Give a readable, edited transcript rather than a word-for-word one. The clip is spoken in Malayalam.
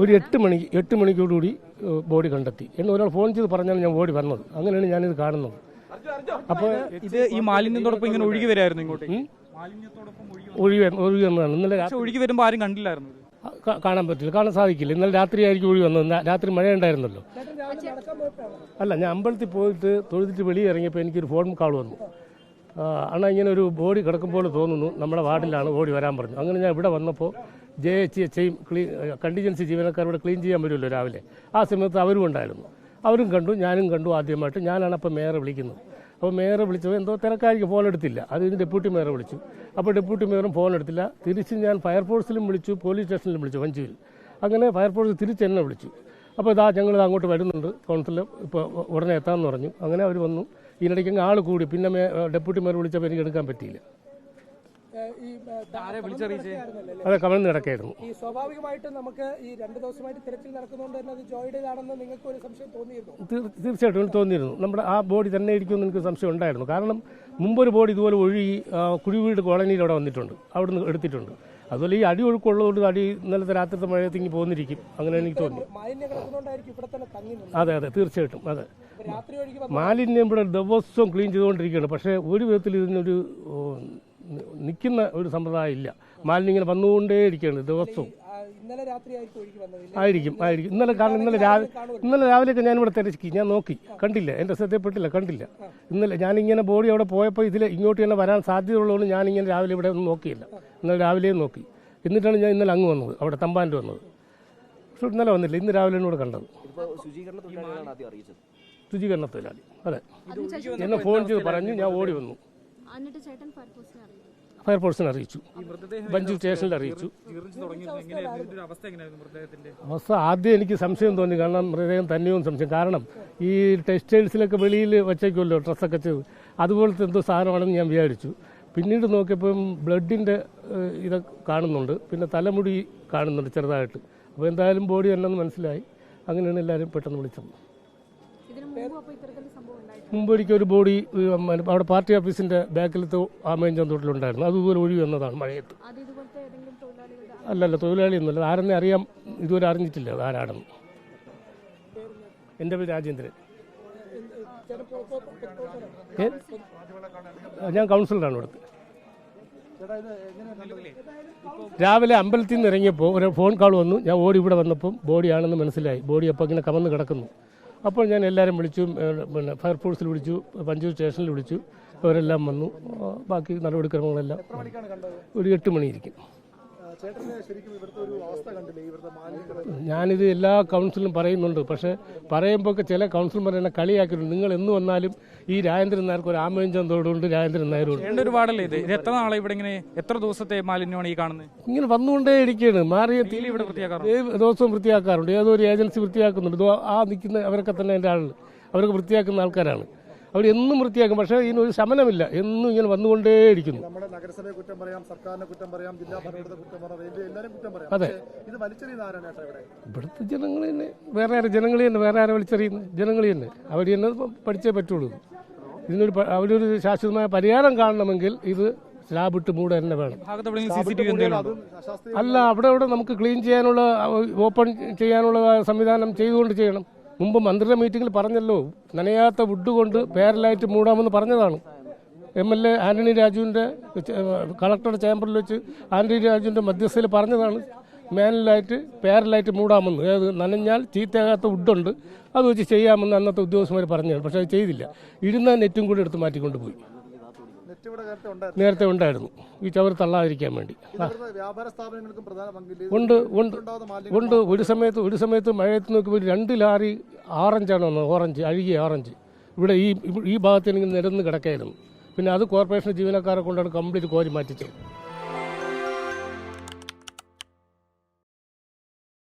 ഒരു 8 മണിക്കൂടി ബോഡി കണ്ടെത്തി എന്ന് ഒരാൾ ഫോൺ ചെയ്ത് പറഞ്ഞാണ് ഞാൻ ഓടി വന്നത്. അങ്ങനെയാണ് ഞാനിത് കാണുന്നത്. അപ്പോൾ ഇത് ഈ മാലിന്യത്തോടൊപ്പം ഇങ്ങനെ ഒഴുകി വരായിരുന്നു ഇങ്ങോട്ട്, ഒഴുകി വന്നതാണ്. ഇന്നലെ ഒഴുകി വരുമ്പോൾ ആരും കണ്ടില്ലായിരുന്നു. കാണാൻ പറ്റില്ല, കാണാൻ സാധിക്കില്ല. ഇന്നലെ രാത്രി ആയിരിക്കും ഒഴുകി വന്നത്. രാത്രി മഴ ഉണ്ടായിരുന്നല്ലോ. അല്ല, ഞാൻ അമ്പലത്തിൽ പോയിട്ട് തൊഴുതിട്ട് വെളിയിൽ ഇറങ്ങിയപ്പോൾ എനിക്കൊരു ഫോൺ കാൾ വന്നു. അണ്ണാ ഇങ്ങനെ ഒരു ബോഡി കിടക്കുമ്പോൾ തോന്നുന്നു, നമ്മുടെ വാർഡിലാണ്, ഓടി വരാൻ പറഞ്ഞു. അങ്ങനെ ഞാൻ ഇവിടെ വന്നപ്പോൾ JHCയും കണ്ടിജൻസി ജീവനക്കാർ ഇവിടെ ക്ലീൻ ചെയ്യാൻ വരുമല്ലോ രാവിലെ. ആ സമയത്ത് അവരും ഉണ്ടായിരുന്നു. അവരും കണ്ടു, ഞാനും കണ്ടു. ആദ്യമായിട്ട് ഞാനാണ് അപ്പോൾ മേയറെ വിളിക്കുന്നത്. അപ്പോൾ മേയറെ വിളിച്ചപ്പോൾ എന്തോ തിരക്കായിരിക്കും, ഫോൺ എടുത്തില്ല. അത് ഡെപ്യൂട്ടി മേയറെ വിളിച്ചു. അപ്പോൾ ഡെപ്യൂട്ടി മേയറും ഫോൺ എടുത്തില്ല. തിരിച്ച് ഞാൻ ഫയർഫോഴ്സിലും വിളിച്ചു, പോലീസ് സ്റ്റേഷനിലും വിളിച്ചു, വഞ്ചിയിൽ. അങ്ങനെ ഫയർഫോഴ്സ് തിരിച്ച് എന്നെ വിളിച്ചു. അപ്പോൾ ഇതാ ഞങ്ങൾ അങ്ങോട്ട് വരുന്നുണ്ട്, കൗൺസിലർ ഇപ്പോൾ ഉടനെ എത്താമെന്ന് പറഞ്ഞു. അങ്ങനെ അവർ വന്നു. ഇതിനിടയ്ക്ക് ആൾ കൂടി. പിന്നെ ഡെപ്യൂട്ടി മേയർ വിളിച്ചപ്പോൾ എനിക്ക് എടുക്കാൻ പറ്റിയില്ല. അതെ, കമഴ്ന്ന് കിടക്കായിരുന്നു. ഈ സ്വാഭാവികമായിട്ടും നമുക്ക് ഈ 2 ദിവസമായിട്ട് തിരച്ചിൽ നടക്കുന്നതുകൊണ്ട് തന്നെ അത് ജോയിയുടേതാണെന്ന് നിങ്ങൾക്ക് ഒരു സംശയം തോന്നിയിരുന്നു? തീർച്ചയായിട്ടും തോന്നിയിരുന്നു. നമ്മുടെ ആ ബോഡി തന്നെ ഇരിക്കുമെന്ന് എനിക്ക് സംശയം ഉണ്ടായിരുന്നു. കാരണം മുമ്പൊരു ബോഡി ഇതുപോലെ ഒഴുകി കുഴിവീട് കോളനിയിൽ അവിടെ വന്നിട്ടുണ്ട്, അവിടുന്ന് എടുത്തിട്ടുണ്ട്. അതുപോലെ ഈ അടി ഒഴുക്കുള്ളതുകൊണ്ട് അടി ഇന്നലത്തെ രാത്രിത്തെ മഴയത്ത് ഇങ്ങനെ പോന്നിരിക്കും. അങ്ങനെ എനിക്ക് തോന്നി. അതെ, തീർച്ചയായിട്ടും. അതെ, മാലിന്യം ഇവിടെ ദിവസവും ക്ലീൻ ചെയ്തുകൊണ്ടിരിക്കുകയാണ്. പക്ഷേ ഒരു വിധത്തിൽ ഇതിനൊരു നിൽക്കുന്ന ഒരു സമ്പ്രദായം ഇല്ല. മാലിന്യം ഇങ്ങനെ വന്നുകൊണ്ടേ ഇരിക്കുകയാണ് ദിവസവും. ആയിരിക്കും. കാരണം ഇന്നലെ രാവിലെയൊക്കെ ഞാനിവിടെ തിരക്കി, ഞാൻ നോക്കി, കണ്ടില്ല. എൻ്റെ ശ്രദ്ധയിൽപ്പെട്ടില്ല, കണ്ടില്ല. ഇന്നലെ ഞാനിങ്ങനെ ബോഡി അവിടെ പോയപ്പോൾ ഇതിൽ ഇങ്ങോട്ട് തന്നെ വരാൻ സാധ്യതയുള്ളതുകൊണ്ട് ഞാനിങ്ങനെ രാവിലെ ഇവിടെ ഒന്നും നോക്കിയില്ല. ഇന്നലെ രാവിലെയും നോക്കി. എന്നിട്ടാണ് ഞാൻ ഇന്നലെ അങ്ങ് വന്നത്, അവിടെ തമ്പാൻ്റെ വന്നത്. പക്ഷെ ഇന്നലെ വന്നില്ല, ഇന്ന് രാവിലെയാണ് ഇവിടെ കണ്ടത്. ശുചീകരണ തൊഴിലാളി. അതെ, എന്നെ ഫോൺ ചെയ്ത് പറഞ്ഞു, ഞാൻ ഓടി വന്നു. ഫയർഫോഴ്സിനെ അറിയിച്ചു, ബഞ്ചൂർ സ്റ്റേഷനിൽ അറിയിച്ചു. അവസ്ഥ ആദ്യം എനിക്ക് സംശയം തോന്നി, കാരണം മൃതദേഹം തന്നെയും സംശയം. കാരണം ഈ ടെക്സ്റ്റൈൽസിലൊക്കെ വെളിയിൽ വച്ചേക്കുമല്ലോ ഡ്രസ്സൊക്കെ ചെയ്ത്, അതുപോലത്തെ എന്തോ സാധനമാണെന്ന് ഞാൻ വിചാരിച്ചു. പിന്നീട് നോക്കിയപ്പം ബ്ലഡിൻ്റെ ഇത് കാണുന്നുണ്ട്, പിന്നെ തലമുടി കാണുന്നുണ്ട് ചെറുതായിട്ട്. അപ്പോൾ എന്തായാലും ബോഡി അല്ലെന്ന് മനസ്സിലായി. അങ്ങനെയാണ് എല്ലാവരും പെട്ടെന്ന് വിളിച്ചത്. മുമ്പൊരിക്കൽ ഒരു ബോഡി അവിടെ പാർട്ടി ഓഫീസിന്റെ ബാക്കിലത്തെ ആമയഞ്ചം തോട്ടിലുണ്ടായിരുന്നു. അതുപോലെ ഒഴിവ് വന്നതാണ് മഴയത്ത്. അല്ലല്ല, തൊഴിലാളിയൊന്നുമല്ല. ആരെന്നെ അറിയാം, ഇതുവരെ അറിഞ്ഞിട്ടില്ല അത് ആരാണെന്ന്. എൻ്റെ പേര് രാജേന്ദ്രൻ. ഞാൻ കൗൺസിലറാണ് ഇവിടുത്തെ. രാവിലെ അമ്പലത്തിൽ നിന്ന് ഇറങ്ങിയപ്പോൾ ഒരു ഫോൺ കോൾ വന്നു. ഞാൻ ഓടി ഇവിടെ വന്നപ്പം ബോഡിയാണെന്ന് മനസ്സിലായി. ബോഡി അപ്പോൾ ഇങ്ങനെ കമന്ന് കിടക്കുന്നു. അപ്പോൾ ഞാൻ എല്ലാവരും വിളിച്ചു, പിന്നെ ഫയർഫോഴ്സിൽ വിളിച്ചു, പഞ്ചൂർ സ്റ്റേഷനിൽ വിളിച്ചു. അവരെല്ലാം വന്നു. ബാക്കി നടപടിക്രമങ്ങളെല്ലാം ഒരു 8 മണിയിരിക്കും. ഞാനിത് എല്ലാ കൗൺസിലും പറയുന്നുണ്ട്. പക്ഷേ പറയുമ്പോൾ ചില കൗൺസിലർമാർ എന്നെ കളിയാക്കിയിട്ടുണ്ട്. നിങ്ങൾ എന്ന് വന്നാലും ഈ രാജേന്ദ്രൻ നായർക്ക് ഒരു ആമയഞ്ചം തോടുണ്ട്, രാജേന്ദ്രൻ നായരുണ്ട്. എത്ര നാളെ ഇവിടെ ഇങ്ങനെ, എത്ര ദിവസത്തെ മാലിന്യമാണ് ഈ കാണുന്നത്? ഇങ്ങനെ വന്നുകൊണ്ടേ ഇരിക്കുകയാണ്. മാറിയ ദിവസവും വൃത്തിയാക്കാറുണ്ട്. ഏതൊരു ഏജൻസി വൃത്തിയാക്കുന്നുണ്ട്. ആ നിൽക്കുന്ന അവരൊക്കെ തന്നെ എൻ്റെ ആളുകൾ, അവരൊക്കെ വൃത്തിയാക്കുന്ന ആൾക്കാരാണ്. അവർ എന്നും വൃത്തിയാക്കും. പക്ഷേ ഇതിനൊരു ശമനമില്ല. എന്നും ഇങ്ങനെ വന്നുകൊണ്ടേയിരിക്കുന്നു. അതെ, ഇവിടുത്തെ ജനങ്ങൾ തന്നെ വേറെ ആരെ വലിച്ചെറിയുന്നു? ജനങ്ങൾ തന്നെ. അവർ തന്നെ പഠിച്ചേ പറ്റുള്ളൂ. അവരൊരു ശാശ്വതമായ പരിഹാരം കാണണമെങ്കിൽ ഇത് സ്ലാബിട്ട് മൂട തന്നെ വേണം. അല്ല, അവിടെ നമുക്ക് ക്ലീൻ ചെയ്യാനുള്ള, ഓപ്പൺ ചെയ്യാനുള്ള സംവിധാനം ചെയ്തുകൊണ്ട് ചെയ്യണം. മുമ്പ് മന്ത്രിയുടെ മീറ്റിംഗിൽ പറഞ്ഞല്ലോ, നനയാത്ത വുഡ് കൊണ്ട് പാരലൈറ്റ് മൂടാമെന്ന് പറഞ്ഞതാണ്. MLA ആന്റണി രാജുവിൻ്റെ കളക്ടറുടെ ചേംബറിൽ വെച്ച് ആന്റണി രാജുവിൻ്റെ മധ്യസ്ഥയിൽ പറഞ്ഞതാണ് പാരലൈറ്റ് മൂടാമെന്ന്. അതായത് നനഞ്ഞാൽ ചീത്തയാകാത്ത വുഡുണ്ട്, അത് വെച്ച് ചെയ്യാമെന്ന് അന്നത്തെ ഉദ്യോഗസ്ഥന്മാർ പറഞ്ഞതാണ്. പക്ഷേ അത് ചെയ്തില്ല. ഇടുന്ന നെറ്റും കൂടി എടുത്ത് മാറ്റിക്കൊണ്ടുപോയി. നേരത്തെ ഉണ്ടായിരുന്നു, ഈ ചവർ തള്ളാതിരിക്കാൻ വേണ്ടി. ഉണ്ട്. ഒരു സമയത്ത് മഴയത്ത് നോക്കുമ്പോൾ 2 ലാറി ഓറഞ്ചാണ് വന്നത്. അഴുകിയ ഓറഞ്ച് ഇവിടെ ഈ ഭാഗത്ത് എനിക്ക് നിരന്ന് കിടക്കായിരുന്നു. പിന്നെ അത് കോർപ്പറേഷൻ ജീവനക്കാരെ കൊണ്ടാണ് കംപ്ലീറ്റ് കോരി മാറ്റിച്ചത്.